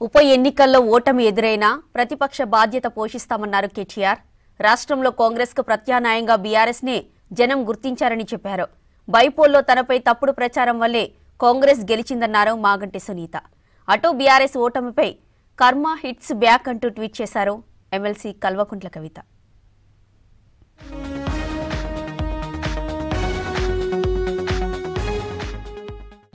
ఉప ఎన్నికల్లో ఓటమి ఎదురైనా ప్రతిపక్ష బాధ్యత పోషిస్తామన్నారు కేటీఆర్. రాష్ట్రంలో కాంగ్రెస్కు ప్రత్యామ్నాయంగా బీఆర్ఎస్నే జనం గుర్తించారని చెప్పారు. బైపోల్లో తనపై తప్పుడు ప్రచారం వల్లే కాంగ్రెస్ గెలిచిందన్నారు మాగంటి సునీత. అటు బీఆర్ఎస్ ఓటమిపై కర్మ హిట్స్ బ్యాక్ అంటూ ట్వీట్ చేశారు ఎమ్మెల్సీ కల్వకుంట్ల కవిత.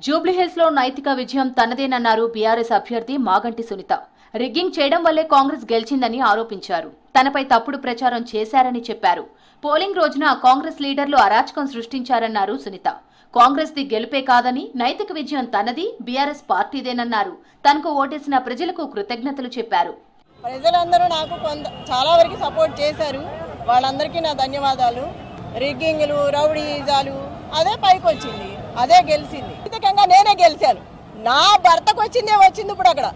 జూబ్లీహిల్స్ లో నైతిక విజయం తనదేనన్నారు బీఆర్ఎస్ అభ్యర్థి మాగంటి సునీత. రిగ్గింగ్ చేయడం వల్లే కాంగ్రెస్ గెలిచిందని ఆరోపించారు. తనపై తప్పుడు ప్రచారం చేశారని చెప్పారు. పోలింగ్ రోజున కాంగ్రెస్ లీడర్లు అరాచకం సృష్టించారన్నారు సునీత. కాంగ్రెస్ ది గెలుపే కాదని, నైతిక విజయం తనది, బీఆర్ఎస్ పార్టీదేనన్నారు. తనకు ఓటేసిన ప్రజలకు కృతజ్ఞతలు చెప్పారు. ప్రజలందరూ నాకు చాలా వరకు సపోర్ట్ చేశారు. వాళ్ళందరికీ నా ధన్యవాదాలు. రిగ్గింగ్లు, రౌడీజాలు అదే పైకి వచ్చింది, అదే గెలిచింది. ఖచ్చితంగా నేనే గెలిచాను. నా భర్తకు వచ్చింది ఇప్పుడు అక్కడ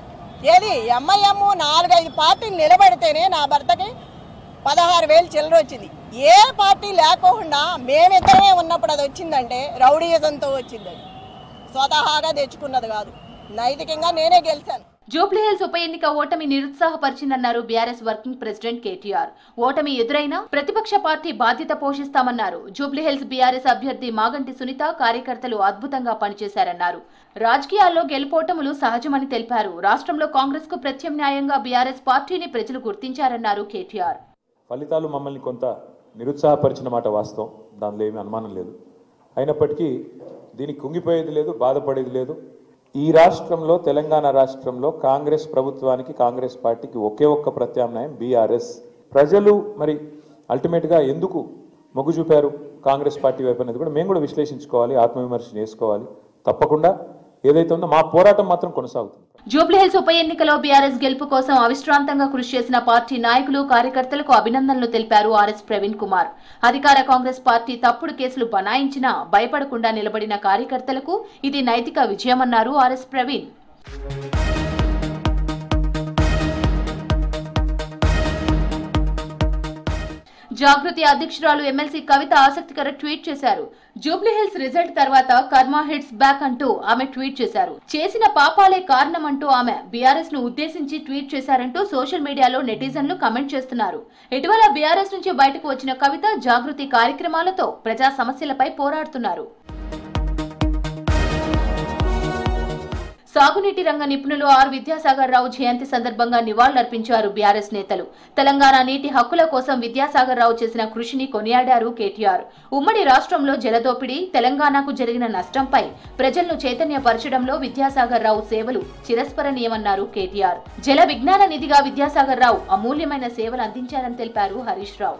ఏది ఎంఐఎం 4-5 పార్టీలు నిలబడితేనే నా భర్తకి 16,000 చిల్లర వచ్చింది. ఏ పార్టీ లేకుండా మేమిద్దరమే ఉన్నప్పుడు అది వచ్చిందంటే రౌడీజంతో వచ్చింది. అది స్వతహాగా తెచ్చుకున్నది కాదు. నైతికంగా నేనే గెలిచాను. జూబ్లీహిల్స్ ఉప ఎన్నిక ఓటమి నిరుత్సాహపరిచిందన్నారు బీఆర్ఎస్ వర్కింగ్ ప్రెసిడెంట్ కేటీఆర్. ఓటమి ఎదురైనా ప్రతిపక్ష పార్టీ బాధ్యత పోషిస్తామన్నారు. జూబ్లీహిల్స్ బీఆర్ఎస్ అభ్యర్థి మాగంటి సునీత కార్యకర్తలు అద్భుతంగా పనిచేశారన్నారు. రాజకీయాల్లో గెలుపోటములు సహజమని తెలిపారు. రాష్ట్రంలో కాంగ్రెస్ కు ప్రత్యామ్నాయంగా బీఆర్ఎస్ పార్టీని ప్రజలు గుర్తించారన్నారు కేటీఆర్. ఫలితాలు మమ్మల్ని కొంత నిరుత్సాహపరిచిన మాట వాస్తవం, దానిలో ఏమీ అనుమానం లేదు. అయినప్పటికీ దీనికి కుంగిపోయేది లేదు, బాధపడేది లేదు. ఈ రాష్ట్రంలో, తెలంగాణ రాష్ట్రంలో కాంగ్రెస్ ప్రభుత్వానికి, కాంగ్రెస్ పార్టీకి ఒకే ఒక్క ప్రత్యామ్నాయం బీఆర్ఎస్. ప్రజలు మరి అల్టిమేట్గా ఎందుకు మొగ్గు చూపారు కాంగ్రెస్ పార్టీ వైపు అనేది కూడా మేము కూడా విశ్లేషించుకోవాలి, ఆత్మవిమర్శ చేసుకోవాలి. తప్పకుండా ఏదైతే ఉందో మా పోరాటం మాత్రం కొనసాగుతుంది. జూబ్లీహిల్స్ ఉప ఎన్నికలో బీఆర్ఎస్ గెలుపు కోసం అవిశ్రాంతంగా కృషి చేసిన పార్టీ నాయకులు, కార్యకర్తలకు అభినందనలు తెలిపారు ఆర్ఎస్ ప్రవీణ్ కుమార్. అధికార కాంగ్రెస్ పార్టీ తప్పుడు కేసులు బనాయించినా భయపడకుండా నిలబడిన కార్యకర్తలకు ఇది నైతిక విజయమన్నారు ఆర్ఎస్ ప్రవీణ్. జాగృతి అధ్యక్షురాలు ఎమ్మెల్సీ కవిత ఆసక్తికర ట్వీట్ చేశారు. జూబ్లీహిల్స్ రిజల్ట్ తర్వాత కర్మ హిట్స్ బ్యాక్ అంటూ ఆమె ట్వీట్ చేశారు. చేసిన పాపాలే కారణం అంటూ ఆమె బీఆర్ఎస్ ను ఉద్దేశించి ట్వీట్ చేశారంటూ సోషల్ మీడియాలో నెటిజన్లు కామెంట్ చేస్తున్నారు. ఇటీవల బీఆర్ఎస్ నుంచి బయటకు వచ్చిన కవిత జాగృతి కార్యక్రమాలతో ప్రజా సమస్యలపై పోరాడుతున్నారు. సాగునీటి రంగ నిపుణులు ఆర్ విద్యాసాగర్ రావు జయంతి సందర్భంగా నివాళులర్పించారు బీఆర్ఎస్ నేతలు. తెలంగాణ నీటి హక్కుల కోసం విద్యాసాగర్ రావు చేసిన కృషిని కొనియాడారు కేటీఆర్. ఉమ్మడి రాష్ట్రంలో జలదోపిడీ, తెలంగాణకు జరిగిన నష్టంపై ప్రజలను చైతన్యపరచడంలో విద్యాసాగర్ రావు సేవలు చిరస్మరణీయమన్నారు కేటీఆర్. జల విజ్ఞాన నిధిగా విద్యాసాగర్ రావు అమూల్యమైన సేవలు అందించారని తెలిపారు హరీష్ రావు.